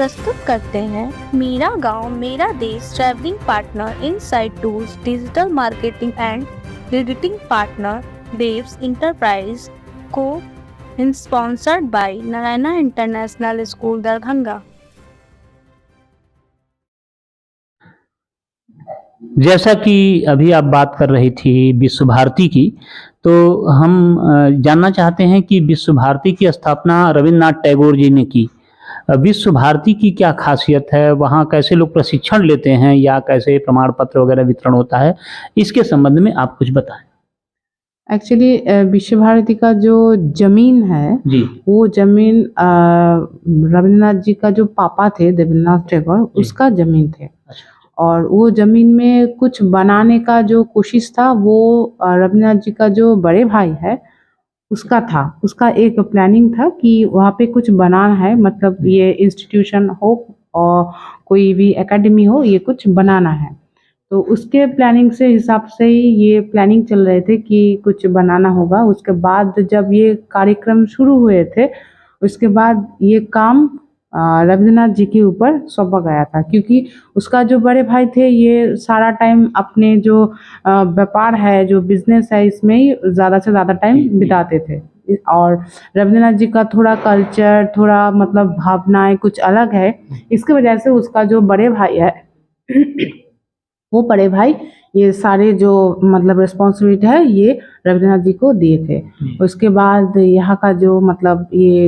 प्रस्तुत करते हैं मेरा गांव मेरा देश travelling partner inside tours digital marketing and editing partner devs enterprise को sponsored by Narayana international school Darbhanga. जैसा कि अभी आप बात कर रही थी विश्व भारती की, तो हम जानना चाहते हैं कि विश्व भारती की स्थापना रविन्द्रनाथ टैगोर जी ने की। विश्व भारती की क्या खासियत है, वहाँ कैसे लोग प्रशिक्षण लेते हैं या कैसे प्रमाण पत्र वगैरह वितरण होता है, इसके संबंध में आप कुछ बताएं। एक्चुअली विश्व भारती का जो जमीन है जी वो जमीन रविन्द्रनाथ जी का जो पापा थे देवेंद्रनाथ टैगोर उसका जमीन थे। और वो जमीन में कुछ बनाने का जो कोशिश था वो रविन्द्रनाथ जी का जो बड़े भाई है उसका था। उसका एक प्लानिंग था कि वहाँ पे कुछ बनाना है, मतलब ये इंस्टीट्यूशन हो और कोई भी एकेडमी हो, ये कुछ बनाना है। तो उसके प्लानिंग से हिसाब से ही ये प्लानिंग चल रहे थे कि कुछ बनाना होगा। उसके बाद जब ये कार्यक्रम शुरू हुए थे उसके बाद ये काम रविन्द्रनाथ जी के ऊपर सौंपा गया था, क्योंकि उसका जो बड़े भाई थे ये सारा टाइम अपने जो व्यापार है, जो बिजनेस है, इसमें ही ज़्यादा से ज़्यादा टाइम बिताते थे। और रविन्द्रनाथ जी का थोड़ा कल्चर, थोड़ा मतलब भावनाएं कुछ अलग है, इसकी वजह से उसका जो बड़े भाई है वो बड़े भाई ये सारे जो मतलब रिस्पॉन्सिबिलिटी है ये रविन्द्रनाथ जी को दिए थे। उसके बाद यहाँ का जो मतलब ये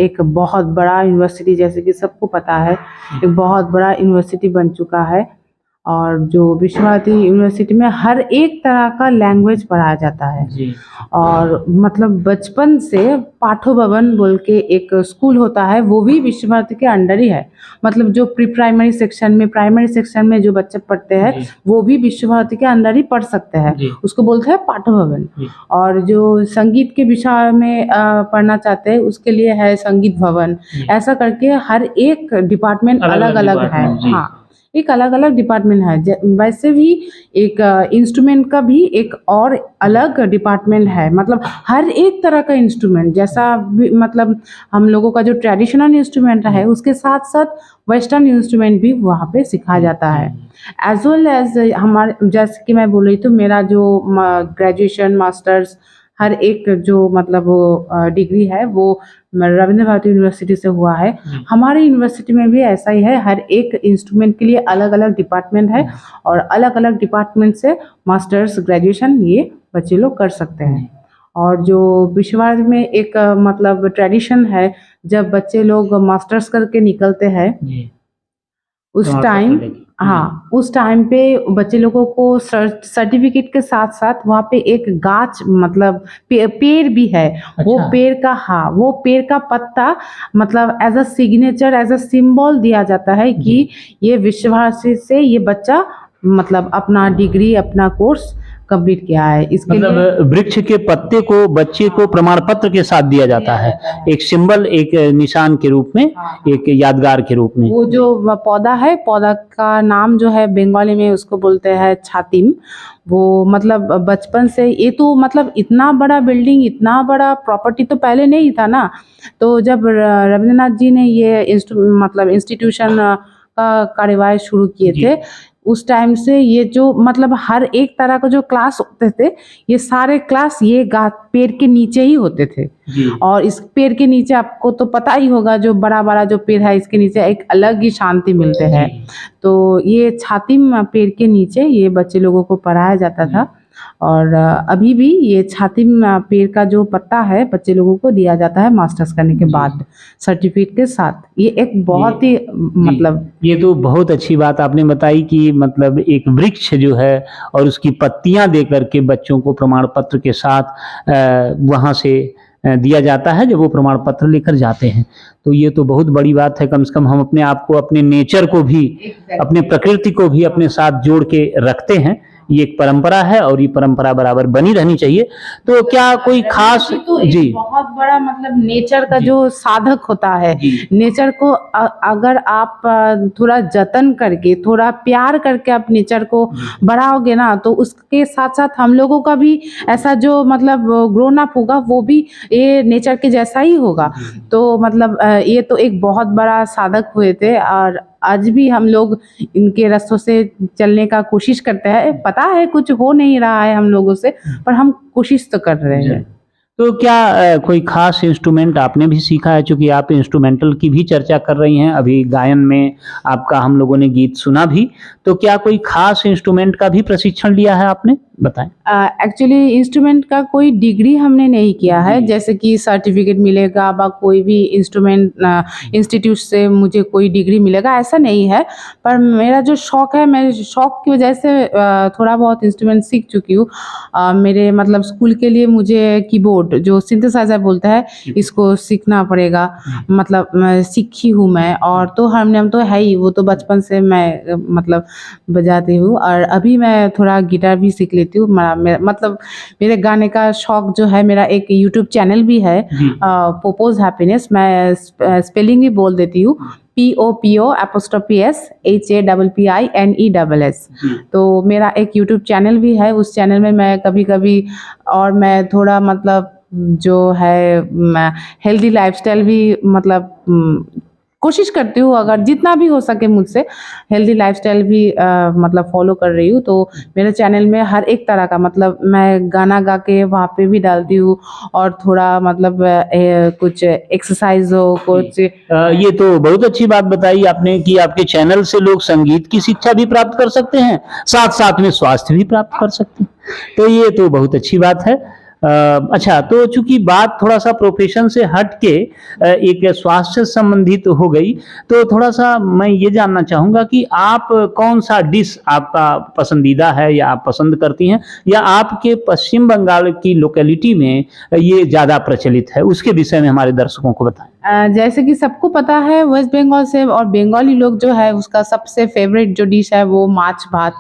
एक बहुत बड़ा यूनिवर्सिटी, जैसे कि सबको पता है, एक बहुत बड़ा यूनिवर्सिटी बन चुका है। और जो विश्व भारती यूनिवर्सिटी में हर एक तरह का लैंग्वेज पढ़ाया जाता है। और मतलब बचपन से पाठो भवन बोल के एक स्कूल होता है, वो भी विश्व भारती के अंडर ही है। मतलब जो प्री प्राइमरी सेक्शन में, प्राइमरी सेक्शन में जो बच्चे पढ़ते हैं वो भी विश्व भारती के अंडर ही पढ़ सकते हैं, उसको बोलते हैं पाठो भवन। और जो संगीत के विषय में पढ़ना चाहते हैं उसके लिए है संगीत भवन। ऐसा करके हर एक डिपार्टमेंट अलग अलग है। हाँ, एक अलग अलग डिपार्टमेंट है। वैसे भी एक इंस्ट्रूमेंट का भी एक और अलग डिपार्टमेंट है। मतलब हर एक तरह का इंस्ट्रूमेंट, जैसा मतलब हम लोगों का जो ट्रेडिशनल इंस्ट्रूमेंट है उसके साथ साथ वेस्टर्न इंस्ट्रूमेंट भी वहाँ पे सिखाया जाता है। एज वेल एज हमारे, जैसे कि मैं बोल रही थी, मेरा जो ग्रेजुएशन मास्टर्स हर एक जो मतलब वो डिग्री है वो रविन्द्र भारती यूनिवर्सिटी से हुआ है। हमारे यूनिवर्सिटी में भी ऐसा ही है, हर एक इंस्ट्रूमेंट के लिए अलग अलग डिपार्टमेंट है और अलग अलग डिपार्टमेंट से मास्टर्स ग्रेजुएशन ये बच्चे लोग कर सकते हैं। और जो विश्व भारती में एक मतलब ट्रेडिशन है, जब बच्चे लोग मास्टर्स करके निकलते हैं उस टाइम, हाँ, उस टाइम पे बच्चे लोगों को सर्टिफिकेट के साथ साथ वहाँ पे एक गाछ मतलब पेड़ भी है। वो पेड़ का, हाँ, वो पेड़ का पत्ता मतलब as a signature, as a symbol दिया जाता है कि ये विश्व भारती से ये बच्चा मतलब अपना डिग्री, अपना कोर्स कंप्लीट किया है। इसके मतलब वृक्ष के पत्ते को बच्चे को प्रमाण पत्र के साथ दिया जाता है, एक सिंबल, एक निशान के रूप में, एक यादगार के रूप में। वो जो पौधा है, पौधा का नाम जो है बंगाली में उसको बोलते हैं छातिम। वो मतलब बचपन से, ये तो मतलब इतना बड़ा बिल्डिंग, इतना बड़ा प्रॉपर्टी तो पहले नहीं था ना। तो जब रविन्द्रनाथ जी ने ये मतलब इंस्टीट्यूशन का कार्यवाही शुरू किए थे, उस टाइम से ये जो मतलब हर एक तरह का जो क्लास होते थे, ये सारे क्लास ये पेड़ के नीचे ही होते थे। और इस पेड़ के नीचे आपको तो पता ही होगा, जो बड़ा बड़ा जो पेड़ है इसके नीचे एक अलग ही शांति मिलते हैं। तो ये छातिम पेड़ के नीचे ये बच्चे लोगों को पढ़ाया जाता था। और अभी भी ये छातिम पेड़ का जो पत्ता है बच्चे लोगों को दिया जाता है मास्टर्स करने के बाद सर्टिफिकेट के साथ। ये एक बहुत ही मतलब, ये तो बहुत अच्छी बात आपने बताई कि मतलब एक वृक्ष जो है और उसकी पत्तियां दे करके बच्चों को प्रमाण पत्र के साथ वहाँ से दिया जाता है जब वो प्रमाण पत्र लेकर जाते हैं। तो ये तो बहुत बड़ी बात है, कम से कम हम अपने आप को, अपने नेचर को भी, अपने प्रकृति को भी अपने साथ जोड़ के रखते हैं। ये एक परंपरा है और ये परंपरा बराबर बनी रहनी चाहिए। तो क्या कोई खास तो एक जी बहुत बड़ा मतलब नेचर का जी। जो साधक होता है, जी नेचर को अगर आप थोड़ा जतन करके, थोड़ा प्यार करके आप नेचर को बढ़ाओगे ना, तो उसके साथ साथ हम लोगों का भी ऐसा जो मतलब ग्रोन अप होगा वो भी ये नेचर के जैसा ही होगा। तो मतलब ये तो एक बहुत बड़ा साधक हुए थे और आज भी हम लोग इनके रास्तों से चलने का कोशिश करते हैं। पता है कुछ हो नहीं रहा है हम लोगों से, पर हम कोशिश तो कर रहे हैं। तो क्या कोई खास इंस्ट्रूमेंट आपने भी सीखा है? चूंकि आप इंस्ट्रूमेंटल की भी चर्चा कर रही हैं, अभी गायन में आपका हम लोगों ने गीत सुना भी, तो क्या कोई खास इंस्ट्रूमेंट का भी प्रशिक्षण लिया है आपने? बताएं। एक्चुअली इंस्ट्रूमेंट का कोई डिग्री हमने नहीं किया है, जी। जैसे कि सर्टिफिकेट मिलेगा व कोई भी इंस्ट्रूमेंट इंस्टीट्यूट से मुझे कोई डिग्री मिलेगा, ऐसा नहीं है। पर मेरा जो शौक़ है, मैं शौक़ की वजह से थोड़ा बहुत इंस्ट्रूमेंट सीख चुकी हूँ। मेरे मतलब स्कूल के लिए मुझे कीबोर्ड जो सिंथेसाइज़र बोलता है, इसको सीखना पड़ेगा। मतलब मैं सीखी हूँ मैं, और तो हारमोनियम तो है ही, वो तो बचपन से मैं मतलब बजाती हूँ। और अभी मैं थोड़ा गिटार भी सीख लेती हूँ। मतलब मेरे गाने का शौक जो है, मेरा एक यूट्यूब चैनल भी है, पोपोज हैप्पीनेस। मैं स्पेलिंग भी बोल देती हूँ, POPO_HAPPINESS। तो मेरा एक यूट्यूब चैनल भी है, उस चैनल में मैं कभी कभी, और मैं थोड़ा मतलब जो है हेल्दी लाइफस्टाइल भी मतलब कोशिश करती हूँ, अगर जितना भी हो सके मुझसे हेल्दी लाइफस्टाइल भी मतलब फॉलो कर रही हूँ। तो मेरे चैनल में हर एक तरह का मतलब मैं गाना गा के वहाँ पे भी डालती हूँ, और थोड़ा मतलब कुछ एक्सरसाइज हो, कुछ ये तो बहुत अच्छी बात बताई आपने कि आपके चैनल से लोग संगीत की शिक्षा भी प्राप्त कर सकते हैं, साथ साथ में स्वास्थ्य भी प्राप्त कर सकते हैं। तो ये तो बहुत अच्छी बात है। अच्छा, तो चूंकि बात थोड़ा सा प्रोफेशन से हट के एक स्वास्थ्य से संबंधित हो गई, तो थोड़ा सा मैं ये जानना चाहूँगा कि आप कौन सा डिश आपका पसंदीदा है या आप पसंद करती हैं, या आपके पश्चिम बंगाल की लोकेलिटी में ये ज़्यादा प्रचलित है, उसके विषय में हमारे दर्शकों को बताएं। जैसे कि सबको पता है, वेस्ट बंगाल से और बंगाली लोग जो है, उसका सबसे फेवरेट जो डिश है वो माछ भात।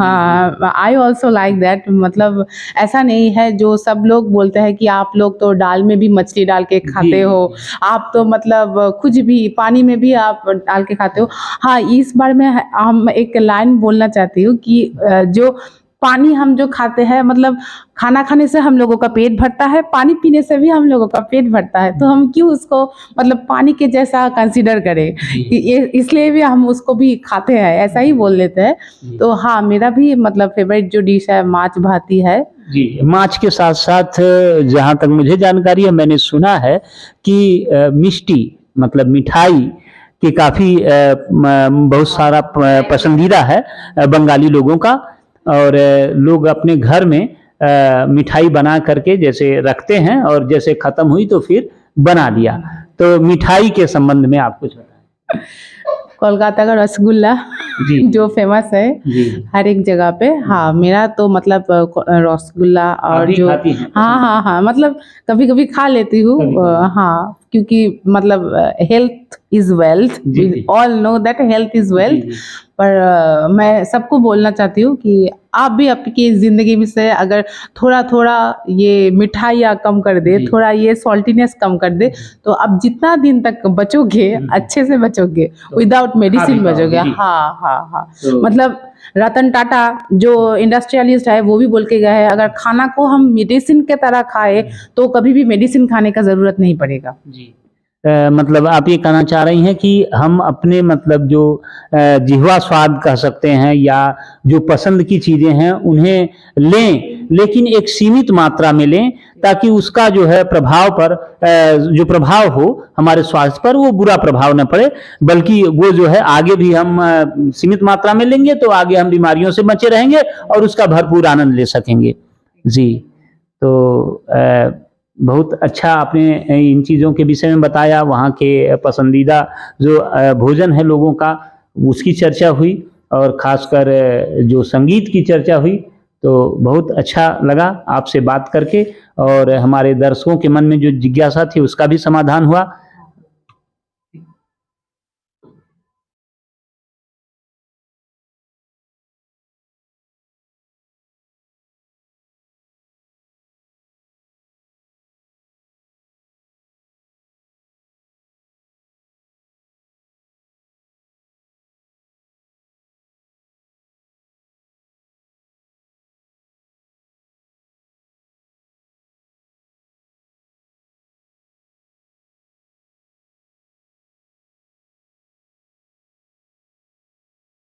हाँ, आई ऑल्सो लाइक दैट। मतलब ऐसा नहीं है जो सब लोग बोलते हैं कि आप लोग तो दाल में भी मछली डाल के खाते हो, आप तो मतलब कुछ भी पानी में भी आप डाल के खाते हो। हाँ, इस बार में हम एक लाइन बोलना चाहती हूँ कि जो पानी हम जो खाते हैं, मतलब खाना खाने से हम लोगों का पेट भरता है, पानी पीने से भी हम लोगों का पेट भरता है, तो हम क्यों उसको मतलब पानी के जैसा कंसीडर करें कि ये, इसलिए भी हम उसको भी खाते हैं, ऐसा ही बोल लेते हैं। तो हाँ, मेरा भी मतलब फेवरेट जो डिश है माछ भाती है। जी, माछ के साथ साथ जहाँ तक मुझे जानकारी है, मैंने सुना है कि मिष्टी मतलब मिठाई कि काफ़ी बहुत सारा पसंदीदा है बंगाली लोगों का, और लोग अपने घर में मिठाई बना करके जैसे रखते हैं और जैसे ख़त्म हुई तो फिर बना दिया। तो मिठाई के संबंध में आप कुछ बताएं। कोलकाता का रसगुल्ला जी जो फेमस है जी हर एक जगह पे। हाँ, मेरा तो मतलब रसगुल्ला आप और भी जो खाती हैं? हाँ हाँ हाँ, मतलब कभी कभी खा लेती हूँ। कभी-कभी। हाँ, क्योंकि मतलब हेल्थ इज वेल्थ, जी, वी जी। All know that health is जी, वेल्थ। जी। पर मैं सबको बोलना चाहती हूँ कि आप भी आपकी ज़िंदगी में से अगर थोड़ा थोड़ा ये मिठाइयाँ कम कर दे, जी। थोड़ा ये सॉल्टीनेस कम कर दे, तो आप जितना दिन तक बचोगे अच्छे से बचोगे, विदाउट मेडिसिन पाओगे, बचोगे। जी। हाँ हाँ हाँ, तो मतलब रतन टाटा जो इंडस्ट्रियलिस्ट है वो भी बोल के गए हैं, अगर खाना को हम मेडिसिन के तरह खाए तो कभी भी मेडिसिन खाने का ज़रूरत नहीं पड़ेगा। जी। मतलब आप ये कहना चाह रही हैं कि हम अपने मतलब जो जिह्वा स्वाद कह सकते हैं या जो पसंद की चीज़ें हैं उन्हें लें, लेकिन एक सीमित मात्रा में लें, ताकि उसका जो है प्रभाव पर जो प्रभाव हो हमारे स्वास्थ्य पर वो बुरा प्रभाव न पड़े, बल्कि वो जो है आगे भी हम सीमित मात्रा में लेंगे तो आगे हम बीमारियों से बचे रहेंगे और उसका भरपूर आनंद ले सकेंगे। जी, तो बहुत अच्छा आपने इन चीज़ों के विषय में बताया, वहाँ के पसंदीदा जो भोजन है लोगों का उसकी चर्चा हुई, और ख़ासकर जो संगीत की चर्चा हुई, तो बहुत अच्छा लगा आपसे बात करके, और हमारे दर्शकों के मन में जो जिज्ञासा थी उसका भी समाधान हुआ।